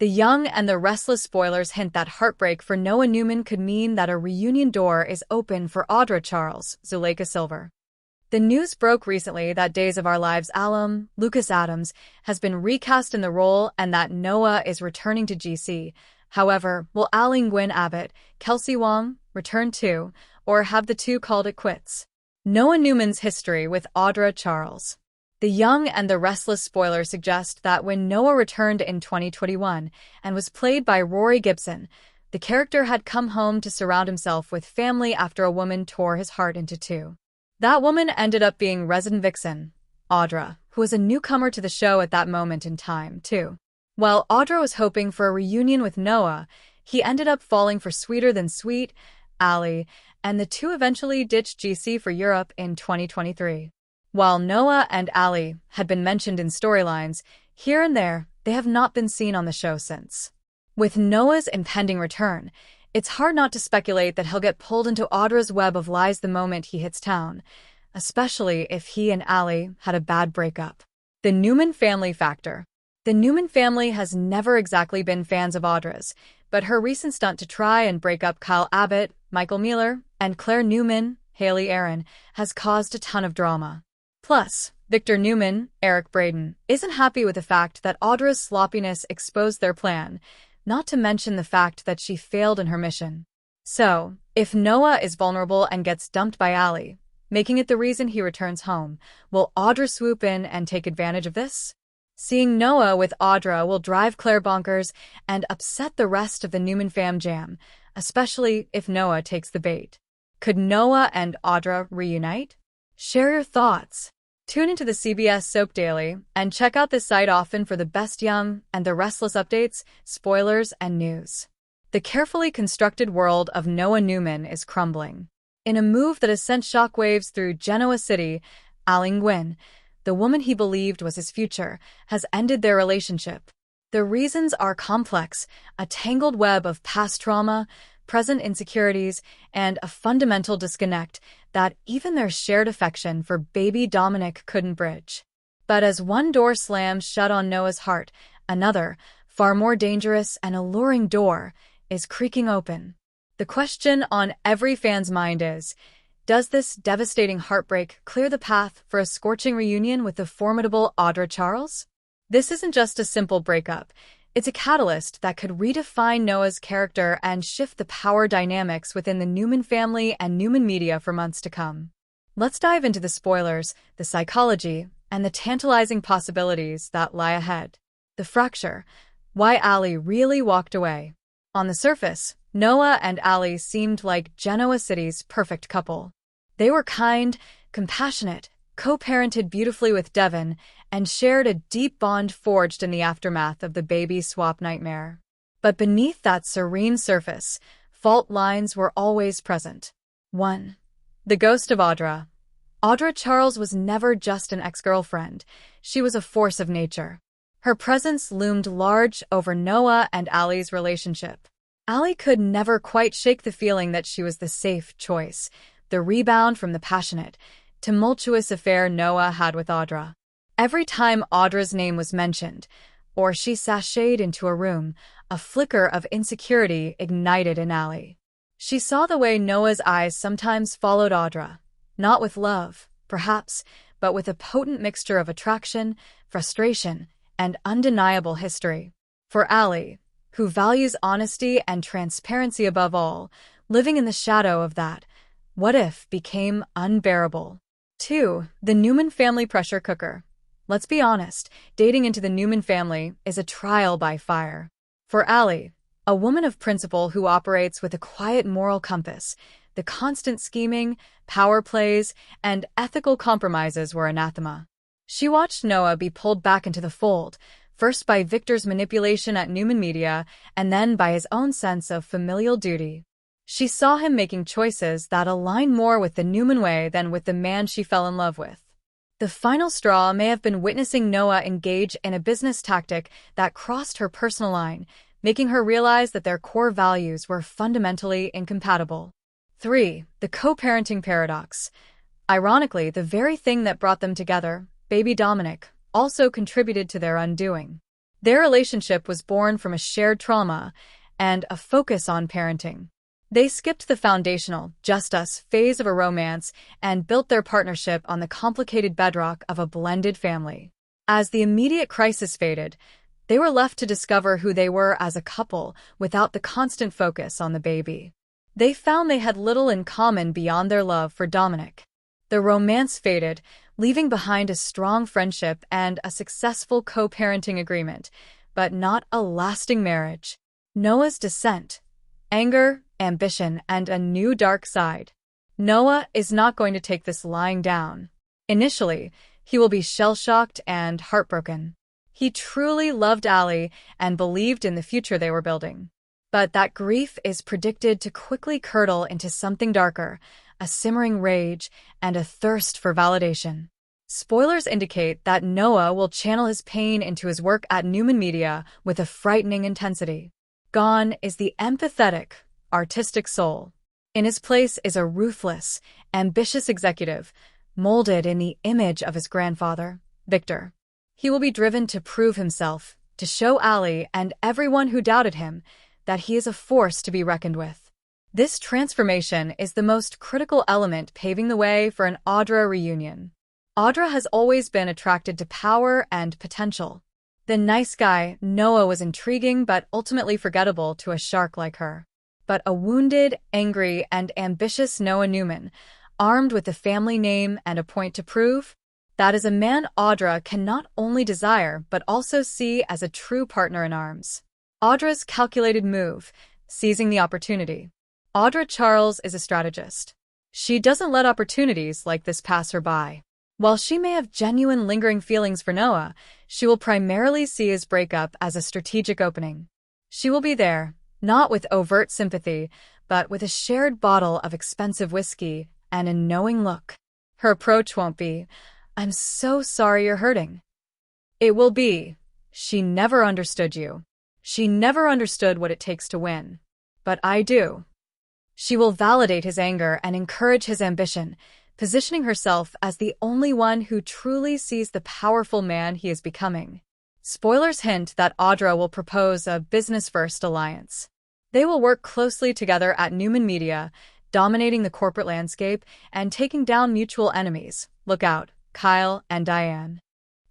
The Young and the Restless spoilers hint that heartbreak for Noah Newman could mean that a reunion door is open for Audra Charles, Zuleika Silver. The news broke recently that Days of Our Lives alum, Lucas Adams, has been recast in the role and that Noah is returning to GC. However, will Aileen Gwyn Abbott, Kelsey Wong, return too, or have the two called it quits? Noah Newman's history with Audra Charles. The Young and the Restless spoilers suggest that when Noah returned in 2021 and was played by Rory Gibson, the character had come home to surround himself with family after a woman tore his heart into two. That woman ended up being resident vixen, Audra, who was a newcomer to the show at that moment in time, too. While Audra was hoping for a reunion with Noah, he ended up falling for Sweeter Than Sweet, Ali, and the two eventually ditched GC for Europe in 2023. While Noah and Ali had been mentioned in storylines, here and there, they have not been seen on the show since. With Noah's impending return, it's hard not to speculate that he'll get pulled into Audra's web of lies the moment he hits town, especially if he and Ali had a bad breakup. The Newman family factor. The Newman family has never exactly been fans of Audra's, but her recent stunt to try and break up Kyle Abbott, Michael Mueller, and Claire Newman, Haley Aaron, has caused a ton of drama. Plus, Victor Newman, Eric Braeden, isn't happy with the fact that Audra's sloppiness exposed their plan, not to mention the fact that she failed in her mission. So, if Noah is vulnerable and gets dumped by Ali, making it the reason he returns home, will Audra swoop in and take advantage of this? Seeing Noah with Audra will drive Claire bonkers and upset the rest of the Newman fam jam, especially if Noah takes the bait. Could Noah and Audra reunite? Share your thoughts. Tune into the CBS Soap Daily and check out this site often for the best Young and the Restless updates, spoilers, and news. The carefully constructed world of Noah Newman is crumbling. In a move that has sent shockwaves through Genoa City, Aileen Gwyn, the woman he believed was his future, has ended their relationship. The reasons are complex, a tangled web of past trauma, present insecurities, and a fundamental disconnect that even their shared affection for baby Dominic couldn't bridge. But as one door slams shut on Noah's heart, another, far more dangerous and alluring door, is creaking open. The question on every fan's mind is, does this devastating heartbreak clear the path for a scorching reunion with the formidable Audra Charles? This isn't just a simple breakup. It's a catalyst that could redefine Noah's character and shift the power dynamics within the Newman family and Newman media for months to come. Let's dive into the spoilers, the psychology, and the tantalizing possibilities that lie ahead. The fracture. Why Ali really walked away. On the surface, Noah and Ali seemed like Genoa City's perfect couple. They were kind, compassionate, co-parented beautifully with Devon, and shared a deep bond forged in the aftermath of the baby swap nightmare. But beneath that serene surface, fault lines were always present. 1. The ghost of Audra. Audra Charles was never just an ex-girlfriend. She was a force of nature. Her presence loomed large over Noah and Ali's relationship. Ali could never quite shake the feeling that she was the safe choice, the rebound from the passionate, tumultuous affair Noah had with Audra. Every time Audra's name was mentioned, or she sashayed into a room, a flicker of insecurity ignited in Ali. She saw the way Noah's eyes sometimes followed Audra, not with love, perhaps, but with a potent mixture of attraction, frustration, and undeniable history. For Ali, who values honesty and transparency above all, living in the shadow of that what if became unbearable. 2. The Newman family pressure cooker. Let's be honest, dating into the Newman family is a trial by fire. For Ali, a woman of principle who operates with a quiet moral compass, the constant scheming, power plays, and ethical compromises were anathema. She watched Noah be pulled back into the fold, first by Victor's manipulation at Newman Media, and then by his own sense of familial duty. She saw him making choices that aligned more with the Newman way than with the man she fell in love with. The final straw may have been witnessing Noah engage in a business tactic that crossed her personal line, making her realize that their core values were fundamentally incompatible. 3. The co-parenting paradox. Ironically, the very thing that brought them together, baby Dominic, also contributed to their undoing. Their relationship was born from a shared trauma and a focus on parenting. They skipped the foundational, just us phase of a romance and built their partnership on the complicated bedrock of a blended family. As the immediate crisis faded, they were left to discover who they were as a couple without the constant focus on the baby. They found they had little in common beyond their love for Dominic. The romance faded, leaving behind a strong friendship and a successful co-parenting agreement, but not a lasting marriage. Noah's descent, anger, ambition, and a new dark side. Noah is not going to take this lying down. Initially, he will be shell-shocked and heartbroken. He truly loved Allie and believed in the future they were building. But that grief is predicted to quickly curdle into something darker, a simmering rage and a thirst for validation. Spoilers indicate that Noah will channel his pain into his work at Newman Media with a frightening intensity. Gone is the empathetic, artistic soul. In his place is a ruthless, ambitious executive, molded in the image of his grandfather, Victor. He will be driven to prove himself, to show Allie and everyone who doubted him that he is a force to be reckoned with. This transformation is the most critical element paving the way for an Audra reunion. Audra has always been attracted to power and potential. The nice guy, Noah, was intriguing but ultimately forgettable to a shark like her. But a wounded, angry, and ambitious Noah Newman, armed with a family name and a point to prove, that is a man Audra can not only desire but also see as a true partner in arms. Audra's calculated move, seizing the opportunity. Audra Charles is a strategist. She doesn't let opportunities like this pass her by. While she may have genuine lingering feelings for Noah, she will primarily see his breakup as a strategic opening. She will be there, not with overt sympathy, but with a shared bottle of expensive whiskey and a knowing look. Her approach won't be, "I'm so sorry you're hurting." It will be, "She never understood you. She never understood what it takes to win. But I do." She will validate his anger and encourage his ambition, positioning herself as the only one who truly sees the powerful man he is becoming. Spoilers hint that Audra will propose a business-first alliance. They will work closely together at Newman Media, dominating the corporate landscape and taking down mutual enemies. Look out, Kyle and Diane.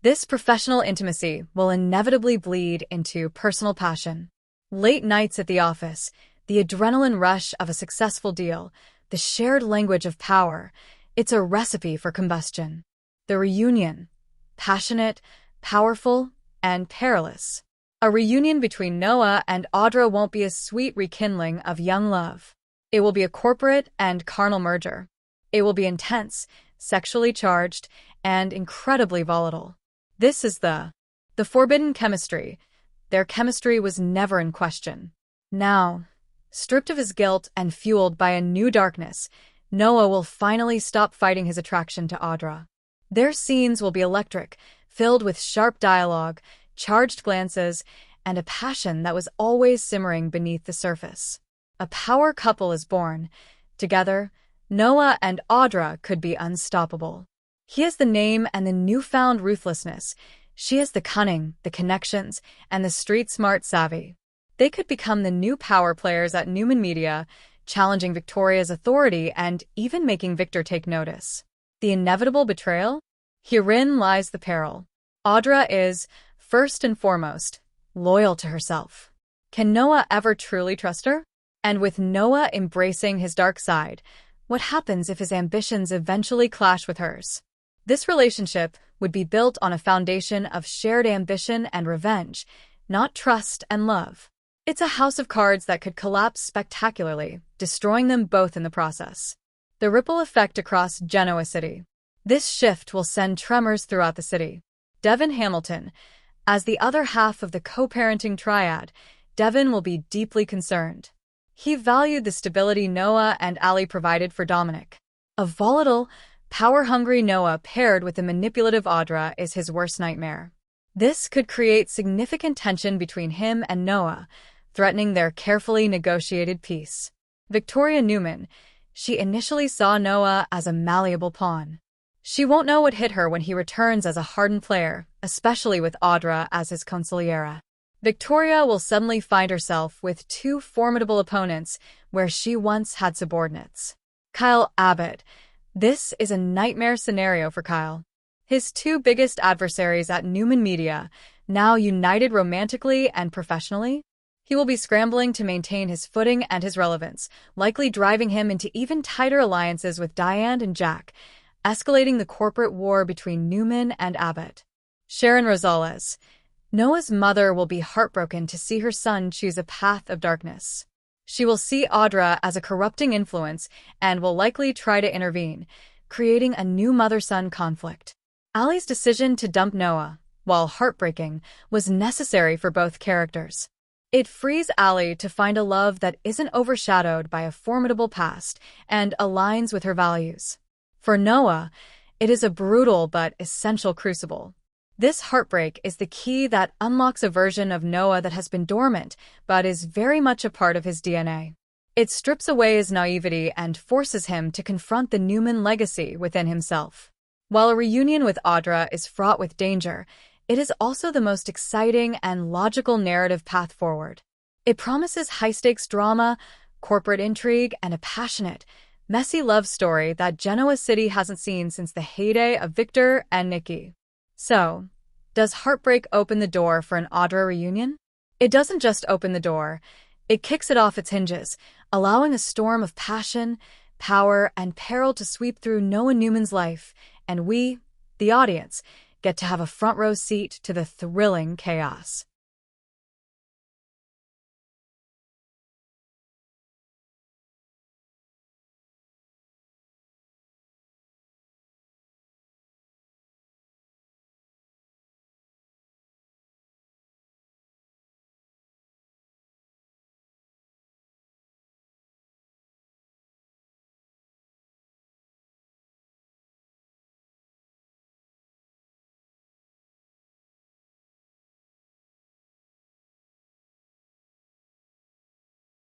This professional intimacy will inevitably bleed into personal passion. Late nights at the office, the adrenaline rush of a successful deal, the shared language of power, it's a recipe for combustion. The reunion, passionate, powerful, and perilous. A reunion between Noah and Audra won't be a sweet rekindling of young love. It will be a corporate and carnal merger. It will be intense, sexually charged, and incredibly volatile. This is the forbidden chemistry. Their chemistry was never in question. Now, stripped of his guilt and fueled by a new darkness, Noah will finally stop fighting his attraction to Audra. Their scenes will be electric, filled with sharp dialogue, charged glances, and a passion that was always simmering beneath the surface. A power couple is born. Together, Noah and Audra could be unstoppable. He has the name and the newfound ruthlessness. She has the cunning, the connections, and the street-smart savvy. They could become the new power players at Newman Media, challenging Victoria's authority and even making Victor take notice. The inevitable betrayal? Herein lies the peril. Audra is, first and foremost, loyal to herself. Can Noah ever truly trust her? And with Noah embracing his dark side, what happens if his ambitions eventually clash with hers? This relationship would be built on a foundation of shared ambition and revenge, not trust and love. It's a house of cards that could collapse spectacularly, destroying them both in the process. The ripple effect across Genoa City. This shift will send tremors throughout the city. Devin Hamilton, as the other half of the co-parenting triad, Devin will be deeply concerned. He valued the stability Noah and Allie provided for Dominic. A volatile, power-hungry Noah paired with a manipulative Audra is his worst nightmare. This could create significant tension between him and Noah, threatening their carefully negotiated peace. Victoria Newman, she initially saw Noah as a malleable pawn. She won't know what hit her when he returns as a hardened player, especially with Audra as his consigliera. Victoria will suddenly find herself with two formidable opponents where she once had subordinates. Kyle Abbott. This is a nightmare scenario for Kyle. His two biggest adversaries at Newman Media, now united romantically and professionally, he will be scrambling to maintain his footing and his relevance, likely driving him into even tighter alliances with Diane and Jack, escalating the corporate war between Newman and Abbott. Sharon Rosales. Noah's mother will be heartbroken to see her son choose a path of darkness. She will see Audra as a corrupting influence and will likely try to intervene, creating a new mother-son conflict. Allie's decision to dump Noah, while heartbreaking, was necessary for both characters. It frees Allie to find a love that isn't overshadowed by a formidable past and aligns with her values. For Noah, it is a brutal but essential crucible. This heartbreak is the key that unlocks a version of Noah that has been dormant, but is very much a part of his DNA. It strips away his naivety and forces him to confront the Newman legacy within himself. While a reunion with Audra is fraught with danger, it is also the most exciting and logical narrative path forward. It promises high-stakes drama, corporate intrigue, and a passionate, messy love story that Genoa City hasn't seen since the heyday of Victor and Nikki. So, does heartbreak open the door for an Audra reunion? It doesn't just open the door, it kicks it off its hinges, allowing a storm of passion, power, and peril to sweep through Noah Newman's life, and we, the audience, get to have a front-row seat to the thrilling chaos.